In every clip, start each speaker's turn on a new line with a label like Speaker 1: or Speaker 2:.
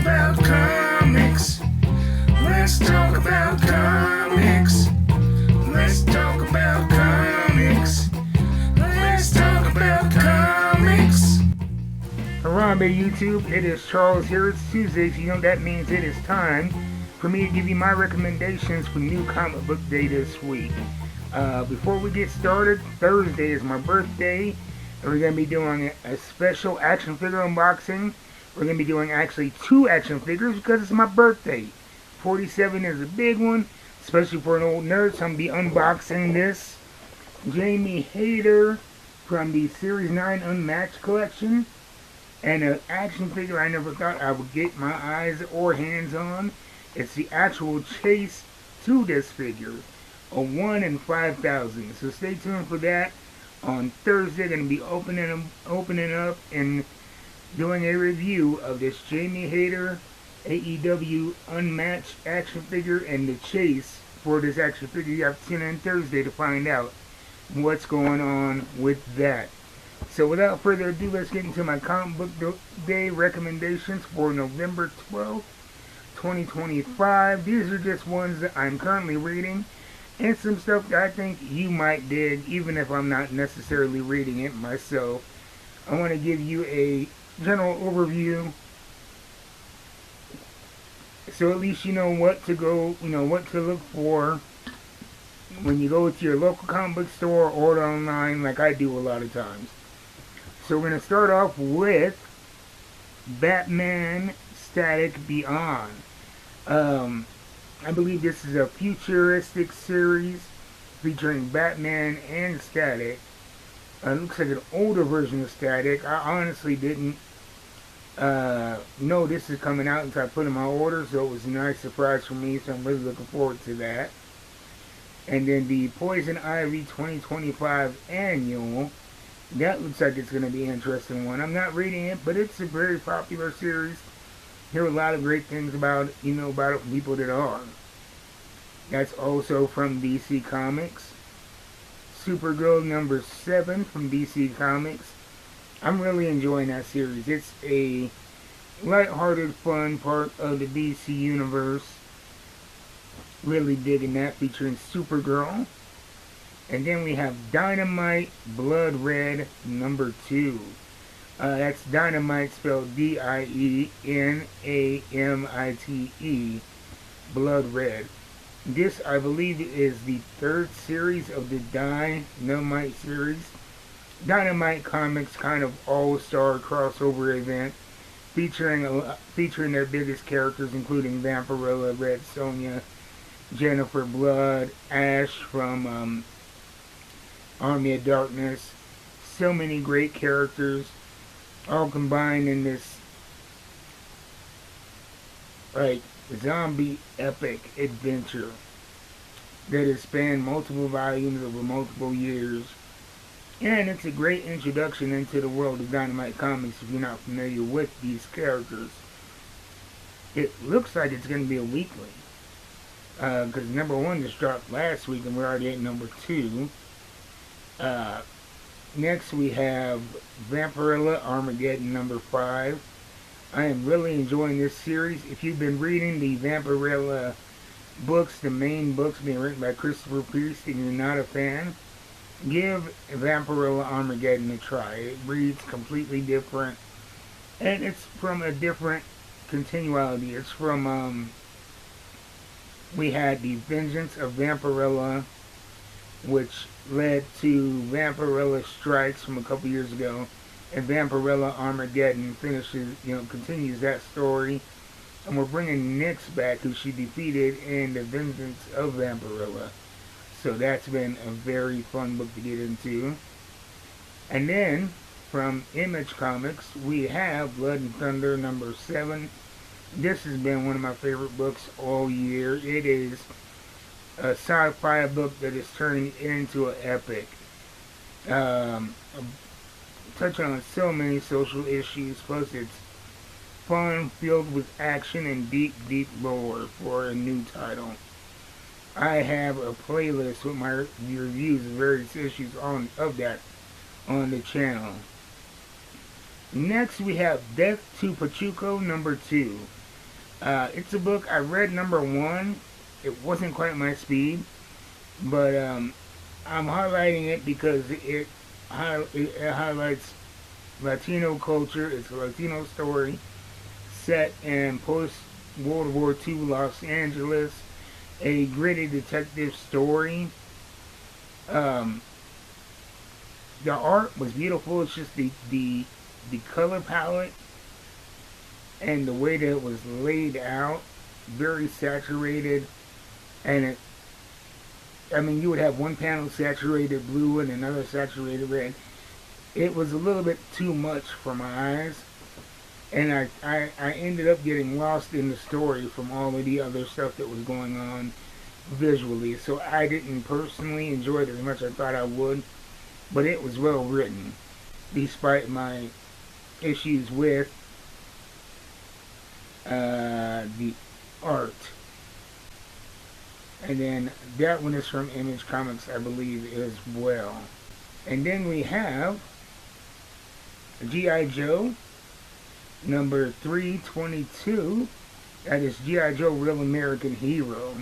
Speaker 1: about comics. Let's talk about comics. Let's talk about comics. Let's talk about comics.
Speaker 2: Harambe YouTube, it is Charles here. It's Tuesday, so you know that means it is time for me to give you my recommendations for new comic book day this week. Before we get started, Thursday is my birthday, and we're going to be doing a special action figure unboxing. We're going to be doing actually 2 action figures because it's my birthday. 47 is a big one, especially for an old nerd, so I'm going to be unboxing this Jamie Hayter from the Series 9 Unmatched collection. And an action figure I never thought I would get my eyes or hands on. It's the actual chase to this figure, a 1 in 5,000. So stay tuned for that. On Thursday, going to be opening up and doing a review of this Jamie Hayter AEW Unmatched action figure and the chase for this action figure. You have to tune in Thursday to find out what's going on with that. So without further ado, let's get into my comic book day recommendations for November 12th, 2025. These are just ones that I'm currently reading and some stuff that I think you might dig, even if I'm not necessarily reading it myself. I want to give you a general overview so at least you know what to go, what to look for when you go to your local comic book store or order online like I do a lot of times. So we're going to start off with Batman Static Beyond. I believe this is a futuristic series featuring Batman and Static. It looks like an older version of Static. I honestly didn't know this is coming out until I put in my order, so it was a nice surprise for me, so I'm really looking forward to that. And then the Poison Ivy 2025 Annual. That looks like it's going to be an interesting one. I'm not reading it, but it's a very popular series. Hear a lot of great things about it, about it from people that are. That's also from DC Comics. Supergirl number 7 from DC Comics. I'm really enjoying that series. It's a lighthearted, fun part of the DC universe. Really digging that, featuring Supergirl. And then we have Dynamite Blood Red number 2. That's Dynamite spelled D-I-E-N-A-M-I-T-E. Blood Red. This, I believe, is the 3rd series of the Dynamite series. Dynamite Comics kind of all-star crossover event featuring their biggest characters, including Vampirella, Red Sonja, Jennifer Blood, Ash from Army of Darkness. So many great characters all combined in this zombie epic adventure that has spanned multiple volumes over multiple years. And it's a great introduction into the world of Dynamite Comics if you're not familiar with these characters. It looks like it's going to be a weekly, because number 1 just dropped last week and we're already at number 2. Next we have Vampirella Armageddon number 5. I am really enjoying this series. If you've been reading the Vampirella books, the main books being written by Christopher Priest, and you're not a fan, give Vampirella Armageddon a try. It reads completely different, and it's from a different continuality. It's from, we had the Vengeance of Vampirella, which led to Vampirella Strikes from a couple years ago, and Vampirella Armageddon continues that story, and we're bringing Nyx back, who she defeated in the Vengeance of Vampirella. So that's been a very fun book to get into. And then, from Image Comics, we have Blood and Thunder number 7. This has been one of my favorite books all year. It is a sci-fi book that is turning into an epic. Touching on so many social issues, plus it's fun, filled with action and deep lore for a new title. I have a playlist with my reviews of various issues of that on the channel. Next we have Death to Pachuco number 2. It's a book I read number one. It wasn't quite my speed, but I'm highlighting it because it highlights Latino culture. It's a Latino story set in post World War II Los Angeles, a gritty detective story. Um, the art was beautiful. It's just the color palette and the way that it was laid out, very saturated. And I mean, you would have one panel saturated blue and another saturated red. It was a little bit too much for my eyes, and I ended up getting lost in the story from all of the other stuff that was going on visually. So I didn't personally enjoy it as much as I thought I would, but it was well written, despite my issues with the art. And then that one is from Image Comics, I believe, as well. And then we have G.I. Joe number 322. That is G.I. Joe Real American Hero.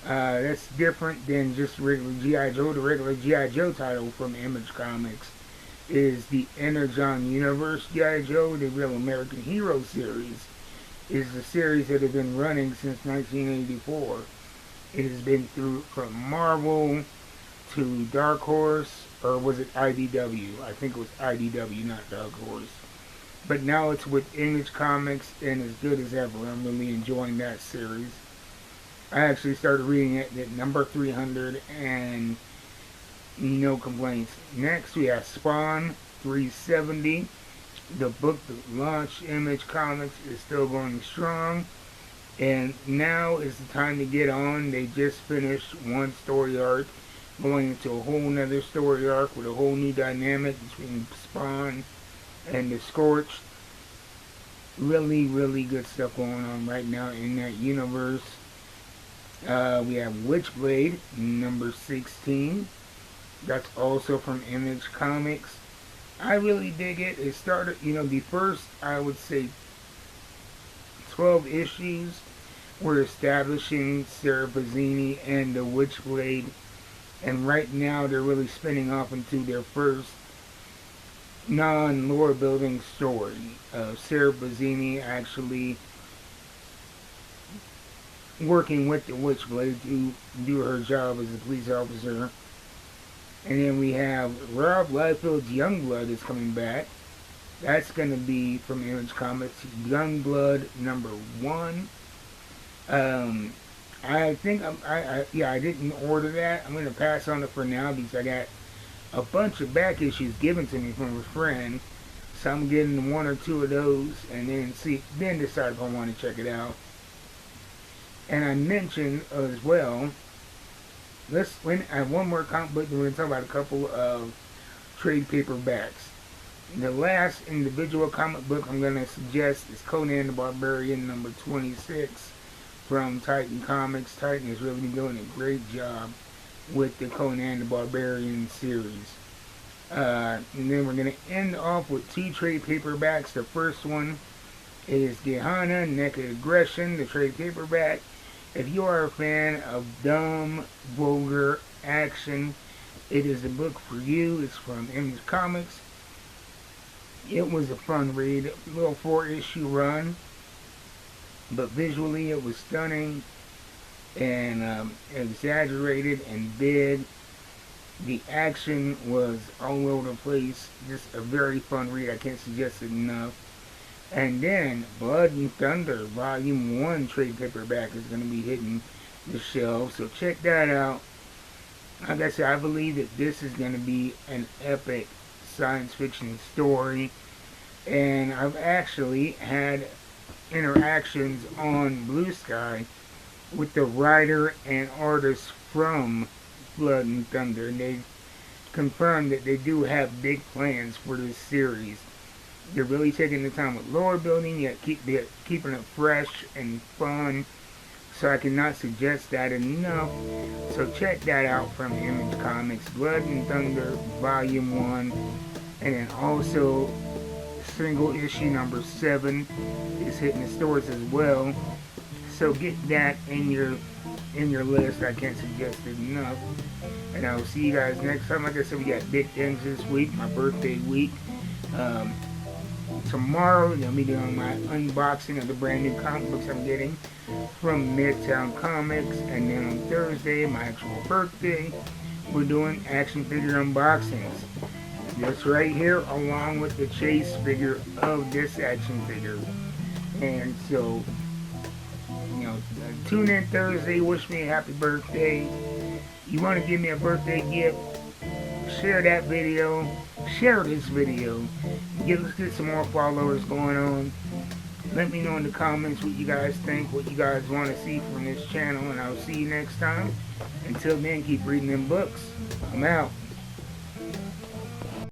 Speaker 2: That's different than just regular G.I. Joe. The regular G.I. Joe title from Image Comics is the Energon Universe G.I. Joe. The Real American Hero series is the series that has been running since 1984. It has been through from Marvel to Dark Horse, or was it IDW? I think it was IDW, not Dark Horse. But now it's with Image Comics and as good as ever. I'm really enjoying that series. I actually started reading it at number 300 and no complaints. Next we have Spawn 370. The book that launched Image Comics is still going strong. And now is the time to get on. They just finished one story arc, going into a whole nother story arc with a whole new dynamic between Spawn and the Scorched. Really, really good stuff going on right now in that universe. We have Witchblade, number 16. That's also from Image Comics. I really dig it. It started, the first, I would say, 12 issues were establishing Sarah Bazzini and the Witchblade, and right now they're really spinning off into their first non-lore building story. Sarah Bazzini actually working with the Witchblade to do her job as a police officer. And then we have Rob Liefeld's Youngblood is coming back. That's going to be from Image Comics, Youngblood number 1. I think I didn't order that. I'm going to pass on it for now because I got a bunch of back issues given to me from a friend. So I'm getting one or two of those and then decide if I want to check it out. And I mentioned as well, I have one more comic book, and we're going to talk about a couple of trade paperbacks. The last individual comic book I'm going to suggest is Conan the Barbarian number 26 from Titan Comics. Titan is really doing a great job with the Conan the Barbarian series. And then we're going to end off with two trade paperbacks. The first one is Gehenna Naked Aggression, the trade paperback. If you are a fan of dumb, vulgar action, it is a book for you. It's from Image Comics. It was a fun read, a little 4-issue run, but visually it was stunning and exaggerated and big. The action was all over the place. Just a very fun read. I can't suggest it enough. And then Blood and Thunder Volume 1 trade paperback is going to be hitting the shelves, so check that out. Like I said, I believe that this is going to be an epic science fiction story, and I've actually had interactions on Blue Sky with the writer and artist from Blood and Thunder, and they confirmed that they do have big plans for this series. They're really taking the time with lore building, yet keeping it fresh and fun. So I cannot suggest that enough. So check that out from Image Comics, Blood and Thunder Volume 1. And then also single issue number 7 is hitting the stores as well. So get that in your list. I can't suggest it enough. And I will see you guys next time. Like I said, we got big things this week, my birthday week. Tomorrow, I'll be doing my unboxing of the brand new comic books I'm getting from Midtown Comics. And then on Thursday, my actual birthday, we're doing action figure unboxings. That's right here, along with the chase figure of this action figure. And so, tune in Thursday, wish me a happy birthday. You want to give me a birthday gift, share that video, share this video. Let's get some more followers going on. Let me know in the comments what you guys think, what you guys want to see from this channel, and I'll see you next time. Until then, keep reading them books. I'm out.